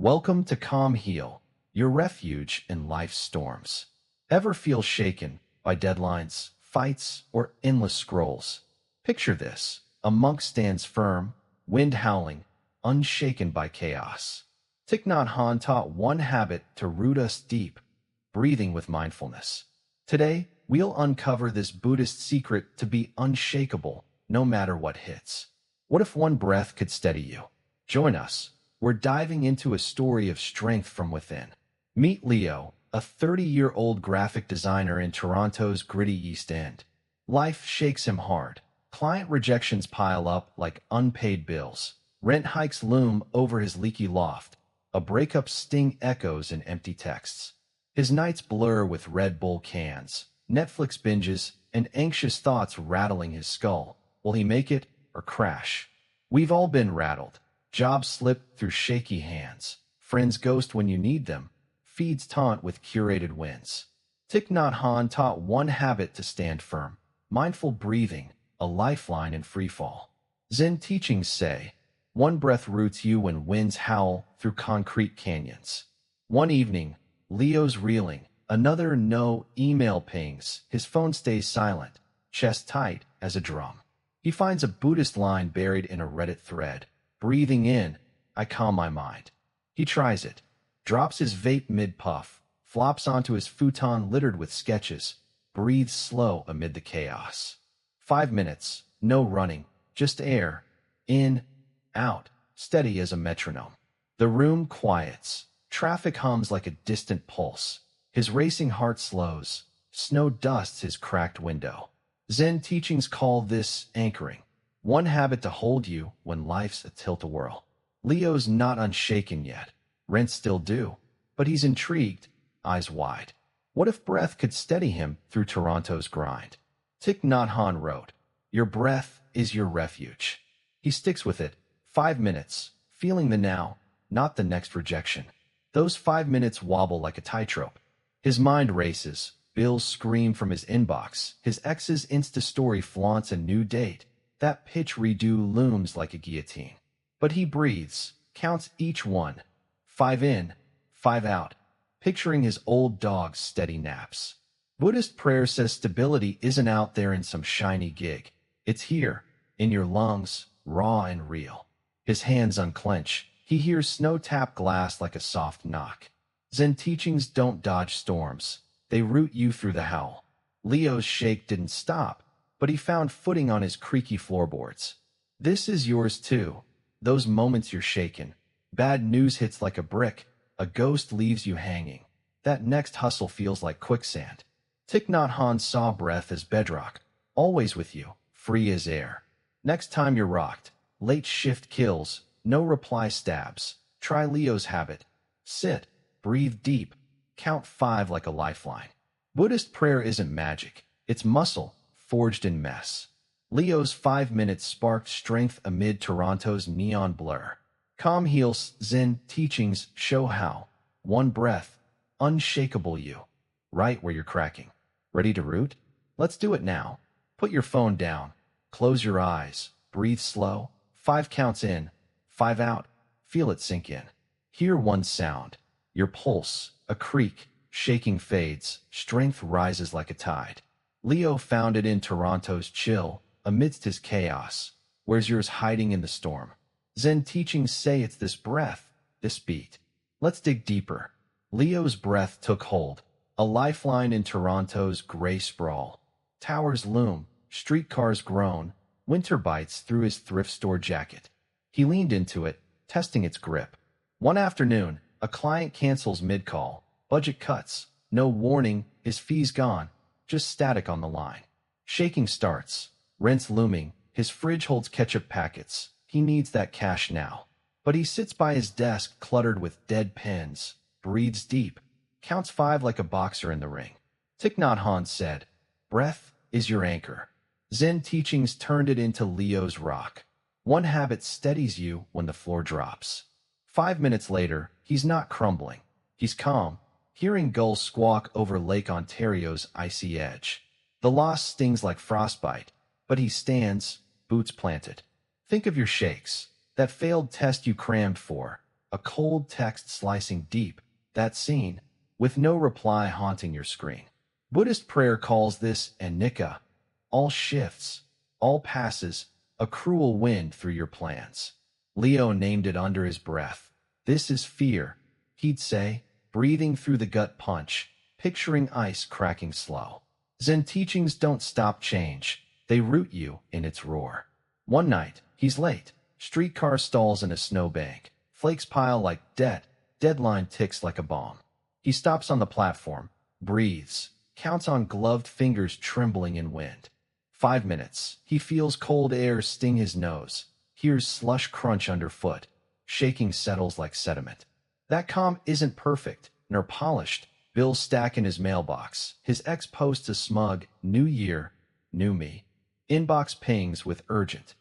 Welcome to Calmheal, your refuge in life's storms. Ever feel shaken by deadlines, fights, or endless scrolls? Picture this. A monk stands firm, wind howling, unshaken by chaos. Thich Nhat taught one habit to root us deep, breathing with mindfulness. Today, we'll uncover this Buddhist secret to be unshakable no matter what hits. What if one breath could steady you? Join us. We're diving into a story of strength from within. Meet Leo, a 30-year-old graphic designer in Toronto's gritty East End. Life shakes him hard. Client rejections pile up like unpaid bills. Rent hikes loom over his leaky loft. A breakup sting echoes in empty texts. His nights blur with Red Bull cans, Netflix binges, and anxious thoughts rattling his skull. Will he make it or crash? We've all been rattled. Jobs slip through shaky hands. Friends ghost when you need them. Feeds taunt with curated wins. Thich Nhat taught one habit to stand firm. Mindful breathing, a lifeline in freefall. Zenteachings say, one breath roots you when winds howl through concrete canyons. One evening, Leo's reeling. Another no email pings. His phone stays silent, chest tight as a drum. He finds a Buddhist line buried in a Reddit thread. Breathing in, I calm my mind. He tries it, drops his vape mid-puff, flops onto his futon littered with sketches, breathes slow amid the chaos. 5 minutes, no running, just air, in, out, steady as a metronome. The room quiets. Traffic hums like a distant pulse. His racing heart slows. Snow dusts his cracked window. Zenteachings call this anchoring. One habit to hold you when life's a tilt-a-whirl. Leo's not unshaken yet. Rent's still due. But he's intrigued, eyes wide. What if breath could steady him through Toronto's grind? Thich Nhat wrote, your breath is your refuge. He sticks with it. 5 minutes, feeling the now, not the next rejection. Those 5 minutes wobble like a tightrope. His mind races. Bills scream from his inbox. His ex's Insta story flaunts a new date. That pitch redo looms like a guillotine. But he breathes, counts each one. 5 in, 5 out, picturing his old dog's steady naps. Buddhist prayer says stability isn't out there in some shiny gig. It's here, in your lungs, raw and real. His hands unclench. He hears snow tap glass like a soft knock. Zenteachings don't dodge storms. They root you through the howl. Leo's shake didn't stop, but he found footing on his creaky floorboards. This is yours too. Those moments you're shaken. Bad news hits like a brick. A ghost leaves you hanging. That next hustle feels like quicksand. Thich Nhat saw breath as bedrock. Always with you, free as air. Next time you're rocked. Late shift kills. No reply stabs. Try Leo's habit. Sit. Breathe deep. Count 5 like a lifeline. Buddhist prayer isn't magic. It's muscle, forged in mess. Leo's 5 minutes sparked strength amid Toronto's neon blur. Calmheal's Zenteachings show how. One breath, unshakable you. Right where you're cracking. Ready to root? Let's do it now. Put your phone down. Close your eyes. Breathe slow. 5 counts in. 5 out. Feel it sink in. Hear one sound. Your pulse, a creak. Shaking fades. Strength rises like a tide. Leo found it in Toronto's chill, amidst his chaos. Where's yours hiding in the storm? Zenteachings say it's this breath, this beat. Let's dig deeper. Leo's breath took hold. A lifeline in Toronto's gray sprawl. Towers loom, streetcars groan. Winter bites through his thrift store jacket. He leaned into it, testing its grip. One afternoon, a client cancels mid-call. Budget cuts. No warning, his fees gone. Just static on the line. Shaking starts. Rent's looming. His fridge holds ketchup packets. He needs that cash now. But he sits by his desk cluttered with dead pens. Breathes deep. Counts 5 like a boxer in the ring. Thich Nhat said, breath is your anchor. Zenteachings turned it into Leo's rock. One habit steadies you when the floor drops. 5 minutes later, he's not crumbling. He's calm, hearing gulls squawk over Lake Ontario's icy edge. The loss stings like frostbite, but he stands, boots planted. Think of your shakes, that failed test you crammed for, a cold text slicing deep, that scene, with no reply haunting your screen. Buddhist prayer calls this anicca, all shifts, all passes, a cruel wind through your plans. Leo named it under his breath. This is fear, he'd say, breathing through the gut punch, picturing ice cracking slow. Zen teachings don't stop change, they root you in its roar. One night, he's late. Streetcar stalls in a snowbank. Flakes pile like debt. Deadline ticks like a bomb. He stops on the platform, breathes, counts on gloved fingers trembling in wind. 5 minutes. He feels cold air sting his nose. Hears slush crunch underfoot. Shaking settles like sediment. That calm isn't perfect, nor polished. Bills stack in his mailbox. His ex posts a smug, "New year, new me." Inbox pings with urgent.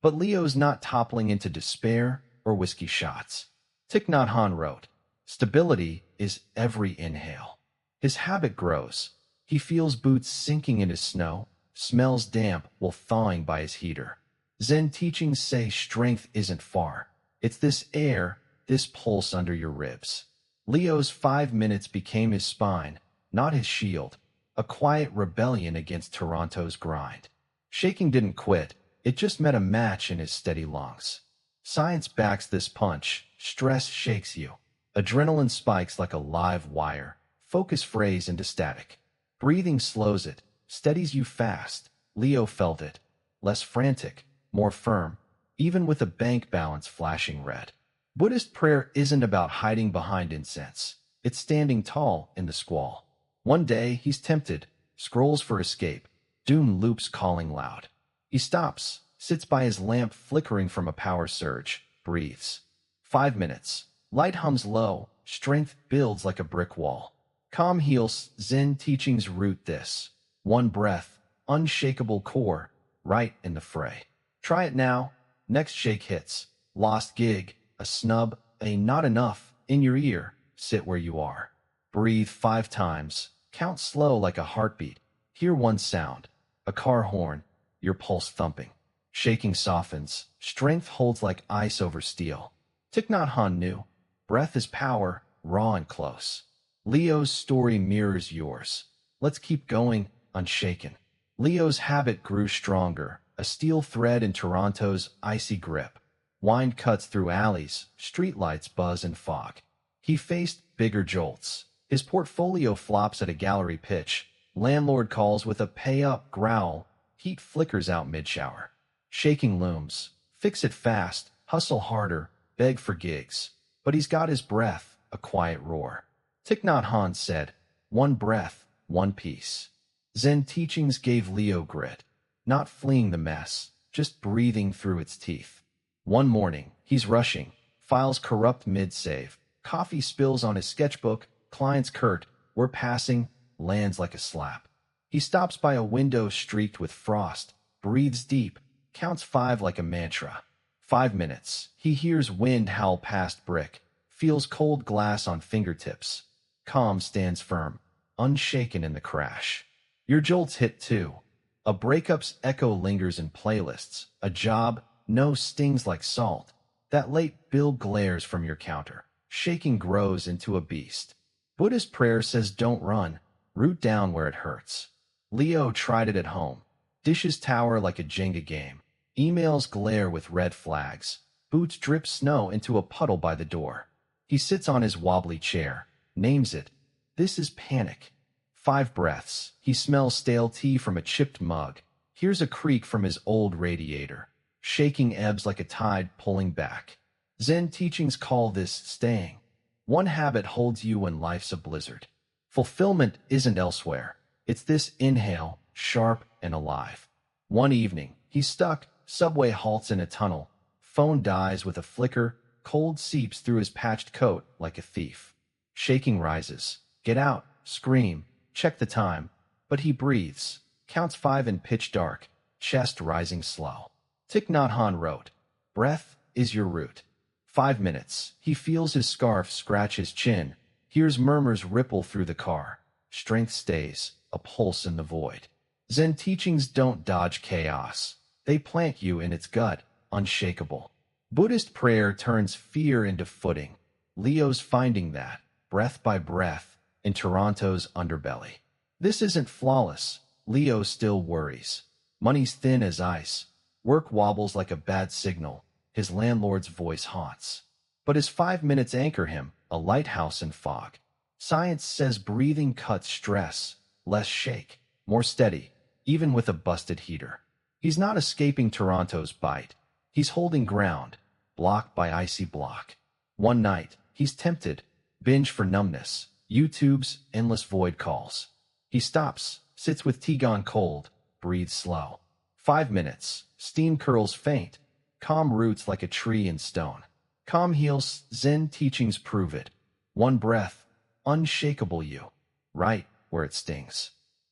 But Leo's not toppling into despair or whiskey shots. Thich Nhat Hanh wrote, "Stability is every inhale." His habit grows. He feels boots sinking into snow, smells damp while thawing by his heater. Zen teachings say strength isn't far. It's this air, this pulse under your ribs. Leo's 5 minutes became his spine, not his shield, a quiet rebellion against Toronto's grind. Shaking didn't quit, it just met a match in his steady lungs. Science backs this punch, stress shakes you. Adrenaline spikes like a live wire, focus frays into static. Breathing slows it, steadies you fast. Leo felt it, less frantic, more firm, even with a bank balance flashing red. Buddhist prayer isn't about hiding behind incense. It's standing tall in the squall. One day, he's tempted, scrolls for escape, doom loops calling loud. He stops, sits by his lamp flickering from a power surge, breathes. 5 minutes. Light hums low, strength builds like a brick wall. Calmheal Zen teachings root this. One breath, unshakable core, right in the fray. Try it now. Next shake hits. Lost gig, a snub, a not enough, in your ear. Sit where you are. Breathe 5 times. Count slow like a heartbeat. Hear one sound. A car horn. Your pulse thumping. Shaking softens. Strength holds like ice over steel. Thich Nhat Hanh knew. Breath is power, raw and close. Leo's story mirrors yours. Let's keep going, unshaken. Leo's habit grew stronger, a steel thread in Toronto's icy grip. Wind cuts through alleys, streetlights buzz in fog. He faced bigger jolts. His portfolio flops at a gallery pitch. Landlord calls with a pay-up growl. Heat flickers out mid-shower. Shaking looms. Fix it fast, hustle harder, beg for gigs. But he's got his breath, a quiet roar. Thich Nhat Hanh said, "One breath, one peace." Zen teachings gave Leo grit, not fleeing the mess, just breathing through its teeth. One morning, he's rushing, files corrupt mid-save, coffee spills on his sketchbook, clients curt, "We're passing," lands like a slap. He stops by a window streaked with frost, breathes deep, counts 5 like a mantra. 5 minutes. He hears wind howl past brick, feels cold glass on fingertips. Calm stands firm, unshaken in the crash. Your jolts hit too. A breakup's echo lingers in playlists. A job, no stings like salt. That late bill glares from your counter. Shaking grows into a beast. Buddhist prayer says don't run, root down where it hurts. Leo tried it at home. Dishes tower like a Jenga game. Emails glare with red flags. Boots drip snow into a puddle by the door. He sits on his wobbly chair, names it. This is panic. 5 breaths. He smells stale tea from a chipped mug. Hears a creak from his old radiator. Shaking ebbs like a tide pulling back. Zen teachings call this staying. One habit holds you when life's a blizzard. Fulfillment isn't elsewhere. It's this inhale, sharp and alive. One evening, he's stuck. Subway halts in a tunnel. Phone dies with a flicker. Cold seeps through his patched coat like a thief. Shaking rises. Get out. Scream. Check the time. But he breathes. Counts 5 in pitch dark. Chest rising slow. Thich Nhat Hanh wrote, "Breath is your root." 5 minutes. He feels his scarf scratch his chin. Hears murmurs ripple through the car. Strength stays. A pulse in the void. Zen teachings don't dodge chaos. They plant you in its gut, unshakable. Buddhist prayer turns fear into footing. Leo's finding that, breath by breath, in Toronto's underbelly. This isn't flawless. Leo still worries. Money's thin as ice. Work wobbles like a bad signal. His landlord's voice haunts. But his 5 minutes anchor him, a lighthouse in fog. Science says breathing cuts stress. Less shake. More steady, even with a busted heater. He's not escaping Toronto's bite. He's holding ground, block by icy block. One night, he's tempted. Binge for numbness. YouTube's endless void calls. He stops, sits with tea gone cold, breathes slow. 5 minutes. Steam curls faint. Calm roots like a tree in stone. Calmheal's Zenteachings prove it. One breath. Unshakable you. Right where it stings.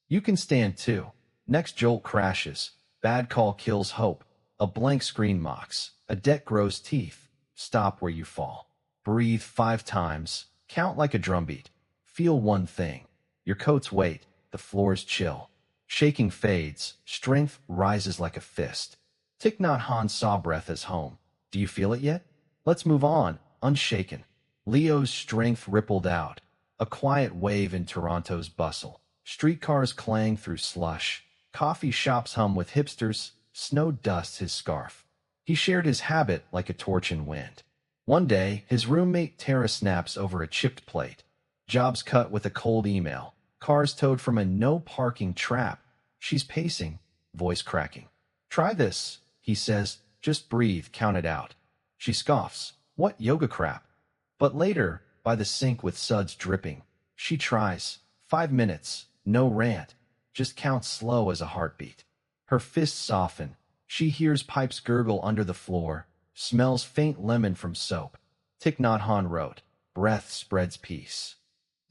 You can stand too. Next jolt crashes. Bad call kills hope. A blank screen mocks. A debt grows teeth. Stop where you fall. Breathe 5 times. Count like a drumbeat. Feel one thing. Your coat's weight. The floor's chill. Shaking fades. Strength rises like a fist. Thich Nhat saw breath as home. Do you feel it yet? Let's move on. Unshaken. Leo's strength rippled out. A quiet wave in Toronto's bustle. Streetcars clang through slush. Coffee shops hum with hipsters. Snow dusts his scarf. He shared his habit like a torch in wind. One day, his roommate Tara snaps over a chipped plate. Jobs cut with a cold email. Cars towed from a no-parking trap. She's pacing, voice cracking. Try this, he says. Just breathe, count it out. She scoffs. What yoga crap? But later, by the sink with suds dripping, she tries. 5 minutes, no rant. Just count slow as a heartbeat. Her fists soften. She hears pipes gurgle under the floor. Smells faint lemon from soap. Thich Nhat wrote, breath spreads peace.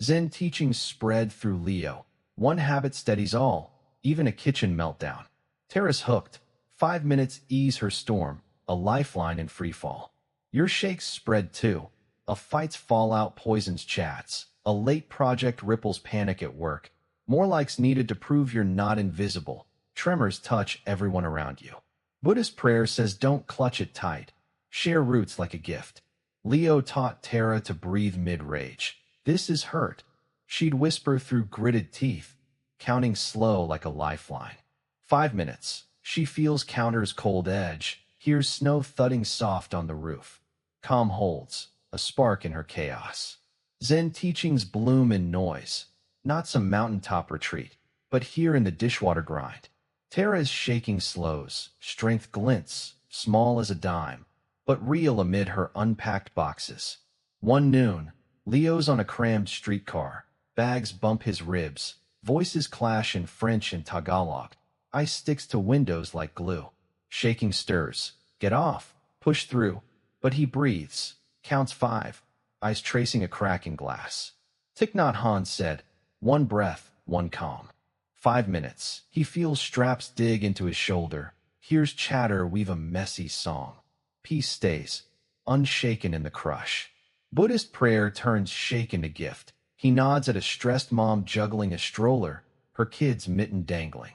Zenteachings spread through Leo. One habit steadies all, even a kitchen meltdown. Tara's hooked. 5 minutes ease her storm, a lifeline in freefall. Your shakes spread too. A fight's fallout poisons chats. A late project ripples panic at work. More likes needed to prove you're not invisible. Tremors touch everyone around you. Buddhist prayer says don't clutch it tight. Share roots like a gift. Leo taught Tara to breathe mid-rage. This is hurt. She'd whisper through gritted teeth, counting slow like a lifeline. 5 minutes. She feels counter's cold edge, hears snow thudding soft on the roof. Calm holds, a spark in her chaos. Zenteachings bloom in noise. Not some mountaintop retreat, but here in the dishwater grind. Tara's shaking slows, strength glints, small as a dime, but real amid her unpacked boxes. One noon, Leo's on a crammed streetcar. Bags bump his ribs. Voices clash in French and Tagalog. Ice sticks to windows like glue. Shaking stirs. Get off. Push through. But he breathes. Counts 5. Ice tracing a crack in glass. Thich Nhat said, one breath, one calm. 5 minutes. He feels straps dig into his shoulder. Hears chatter weave a messy song. Peace stays, unshaken in the crush. Buddhist prayer turns shake into gift. He nods at a stressed mom juggling a stroller, her kids mitten dangling.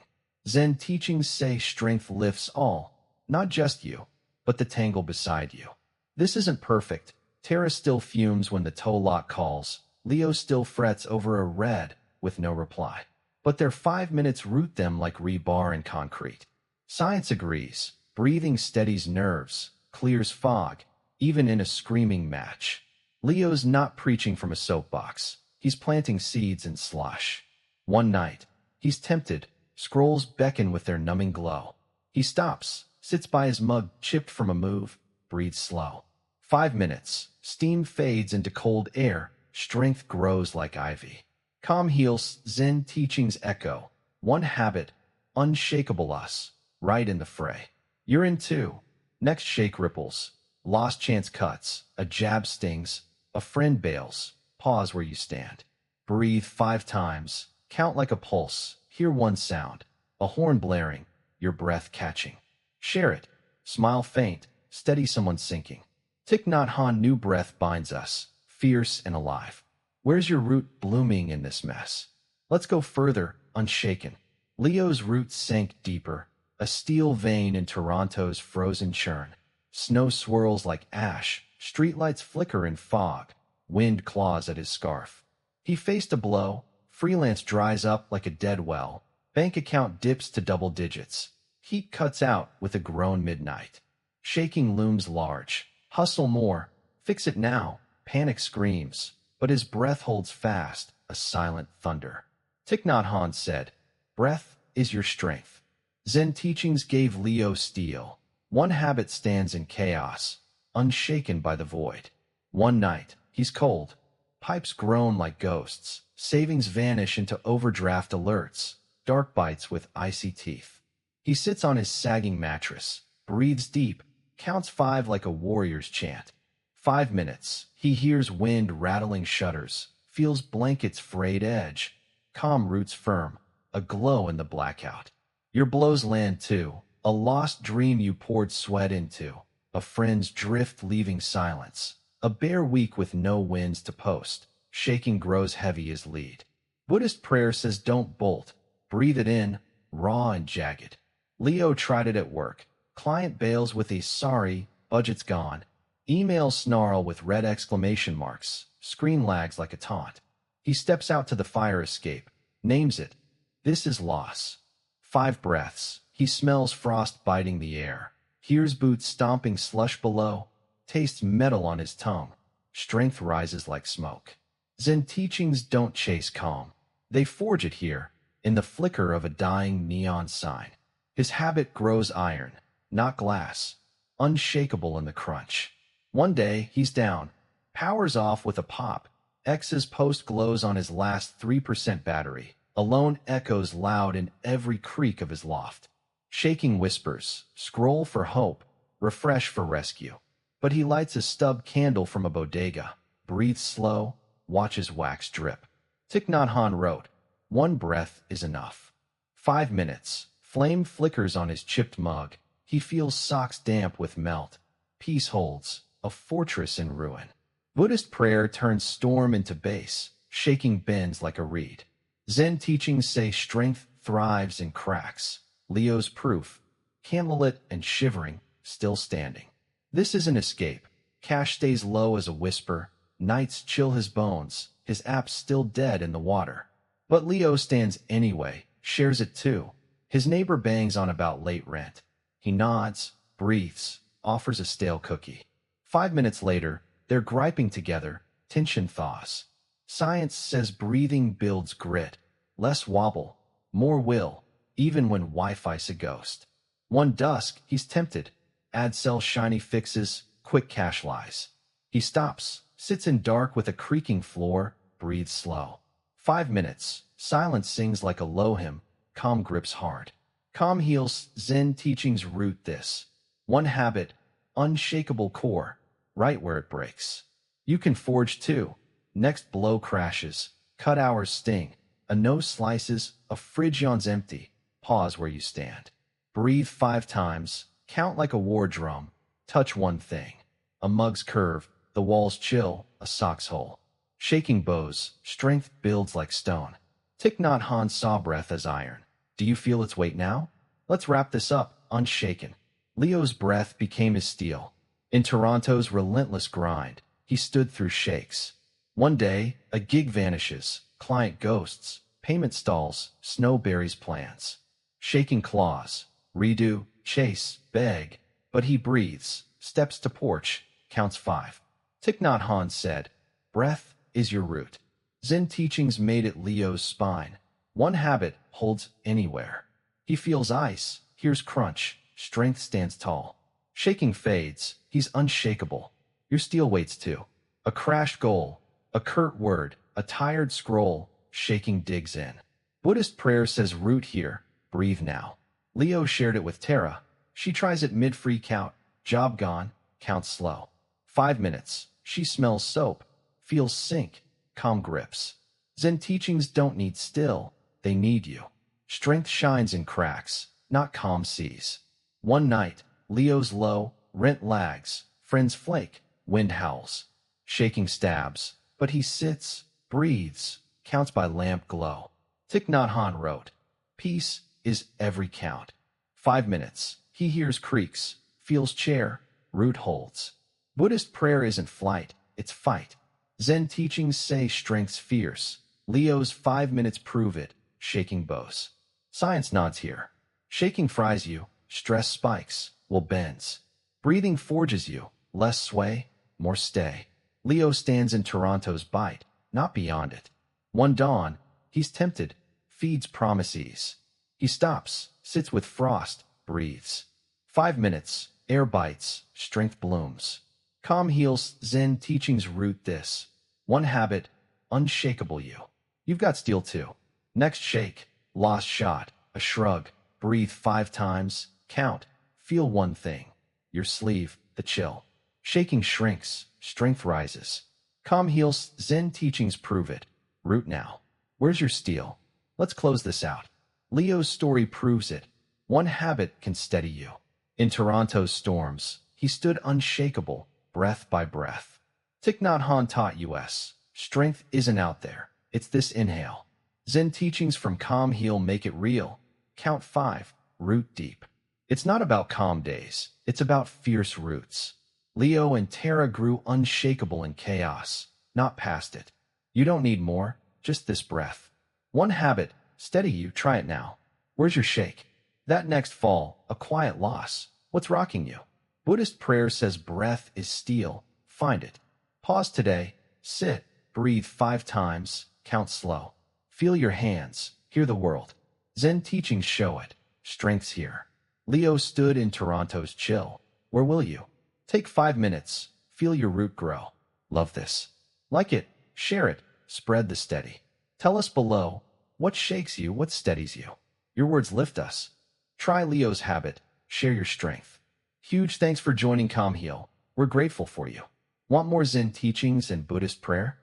Zenteachings say strength lifts all, not just you, but the tangle beside you. This isn't perfect. Tara still fumes when the tow lot calls. Leo still frets over a red with no reply. But their 5 minutes root them like rebar and concrete. Science agrees. Breathing steadies nerves, clears fog, even in a screaming match. Leo's not preaching from a soapbox. He's planting seeds in slush. One night, he's tempted. Scrolls beckon with their numbing glow. He stops, sits by his mug chipped from a move, breathes slow. 5 minutes. Steam fades into cold air. Strength grows like ivy. Calmheal's Zenteachings echo. One habit, unshakable us, right in the fray. You're in too. Next shake ripples. Lost chance cuts. A jab stings. A friend bails. Pause where you stand. Breathe 5 times. Count like a pulse. Hear one sound. A horn blaring. Your breath catching. Share it. Smile faint. Steady someone sinking. Thich Nhat new breath binds us. Fierce and alive. Where's your root blooming in this mess? Let's go further, unshaken. Leo's roots sank deeper. A steel vein in Toronto's frozen churn. Snow swirls like ash, streetlights flicker in fog, wind claws at his scarf. He faced a blow, freelance dries up like a dead well, bank account dips to double digits. Heat cuts out with a groan midnight. Shaking looms large. Hustle more. Fix it now. Panic screams. But his breath holds fast, a silent thunder. Thich Nhat Hanh said, "Breath is your strength." Zen teachings gave Leo steel. One habit stands in chaos, unshaken by the void. One night, he's cold. Pipes groan like ghosts. Savings vanish into overdraft alerts. Dark bites with icy teeth. He sits on his sagging mattress, breathes deep, counts 5 like a warrior's chant. 5 minutes. He hears wind rattling shutters, feels blankets' frayed edge. Calm roots firm, a glow in the blackout. Your blows land too, a lost dream you poured sweat into, a friend's drift leaving silence, a bare week with no wins to post. Shaking grows heavy as lead. Buddhist prayer says don't bolt, breathe it in, raw and jagged. Leo tried it at work. Client bails with a sorry, budget's gone. Emails snarl with red exclamation marks. Screen lags like a taunt. He steps out to the fire escape, names it. This is loss. 5 breaths. He smells frost biting the air. Hears boots stomping slush below. Tastes metal on his tongue. Strength rises like smoke. Zen teachings don't chase calm. They forge it here, in the flicker of a dying neon sign. His habit grows iron, not glass, unshakable in the crunch. One day, he's down, powers off with a pop. X's post glows on his last 3% battery. Alone echoes loud in every creak of his loft. Shaking whispers, scroll for hope, refresh for rescue. But he lights a stub candle from a bodega, breathes slow, watches wax drip. Thich Nhat Hanh wrote, "One breath is enough." 5 minutes. Flame flickers on his chipped mug. He feels socks damp with melt. Peace holds, a fortress in ruin. Buddhist prayer turns storm into bass, shaking bends like a reed. Zen teachings say strength thrives in cracks. Leo's proof, candlelit and shivering, still standing. This is an escape. Cash stays low as a whisper. Nights chill his bones, his app's still dead in the water. But Leo stands anyway, shares it too. His neighbor bangs on about late rent. He nods, breathes, offers a stale cookie. 5 minutes later, they're griping together, tension thaws. Science says breathing builds grit. Less wobble, more will, even when Wi-Fi's a ghost. One dusk, he's tempted. Ad sell shiny fixes, quick cash lies. He stops, sits in dark with a creaking floor, breathes slow. 5 minutes, silence sings like a low hymn, calm grips hard. Calmheal's Zen teachings root this. One habit, unshakable core, right where it breaks. You can forge too. Next blow crashes, cut hours sting, a nose slices, a fridge yawns empty. Pause where you stand. Breathe 5 times, count like a war drum, touch one thing. A mug's curve, the walls chill, a sock's hole. Shaking bows, strength builds like stone. Thich Nhat Hanh saw breath as iron. Do you feel its weight now? Let's wrap this up, unshaken. Leo's breath became his steel. In Toronto's relentless grind, he stood through shakes. One day, a gig vanishes, client ghosts, payment stalls, snow buries plans. Shaking claws, redo, chase, beg, but he breathes, steps to porch, counts 5. Thich Nhat Hanh said, "Breath is your root." Zen teachings made it Leo's spine. One habit holds anywhere. He feels ice, hears crunch, strength stands tall. Shaking fades, he's unshakable. Your steel weights too. A crashed goal, a curt word, a tired scroll, shaking digs in. Buddhist prayer says root here, breathe now. Leo shared it with Tara. She tries it mid-free count, job gone, counts slow. 5 minutes, she smells soap, feels sink, calm grips. Zen teachings don't need still, they need you. Strength shines in cracks, not calm seas. One night, Leo's low, rent lags, friends flake, wind howls. Shaking stabs, but he sits, breathes, counts by lamp glow. Thich Nhat Hanh wrote, "Peace is every count." 5 minutes, he hears creaks, feels chair, root holds. Buddhist prayer isn't flight, it's fight. Zen teachings say strength's fierce. Leo's 5 minutes prove it, shaking bows. Science nods here. Shaking fries you, stress spikes, will bends. Breathing forges you, less sway, more stay. Leo stands in Toronto's bite, not beyond it. One dawn, he's tempted, feeds promises. He stops, sits with frost, breathes. 5 minutes, air bites, strength blooms. Calmheal's Zen teachings root this. One habit, unshakable you. You've got steel too. Next shake, lost shot, a shrug, breathe 5 times, count, feel one thing. Your sleeve, the chill. Shaking shrinks, strength rises. Calmheal's Zen teachings prove it. Root now. Where's your steel? Let's close this out. Leo's story proves it. One habit can steady you. In Toronto's storms, he stood unshakable, breath by breath. Thich Nhat taught us, strength isn't out there, it's this inhale. Zen teachings from Calmheal make it real. Count 5, root deep. It's not about calm days, it's about fierce roots. Leo and Tara grew unshakable in chaos, not past it. You don't need more, just this breath. One habit, steady you, try it now. Where's your shake? That next fall, a quiet loss. What's rocking you? Buddhist prayer says breath is steel. Find it. Pause today. Sit. Breathe 5 times. Count slow. Feel your hands. Hear the world. Zen teachings show it. Strength's here. Leo stood in Toronto's chill. Where will you? Take 5 minutes. Feel your root grow. Love this. Like it. Share it. Spread the steady. Tell us below, what shakes you, what steadies you? Your words lift us. Try Leo's habit. Share your strength. Huge thanks for joining Calmheal. We're grateful for you. Want more Zen teachings and Buddhist prayer?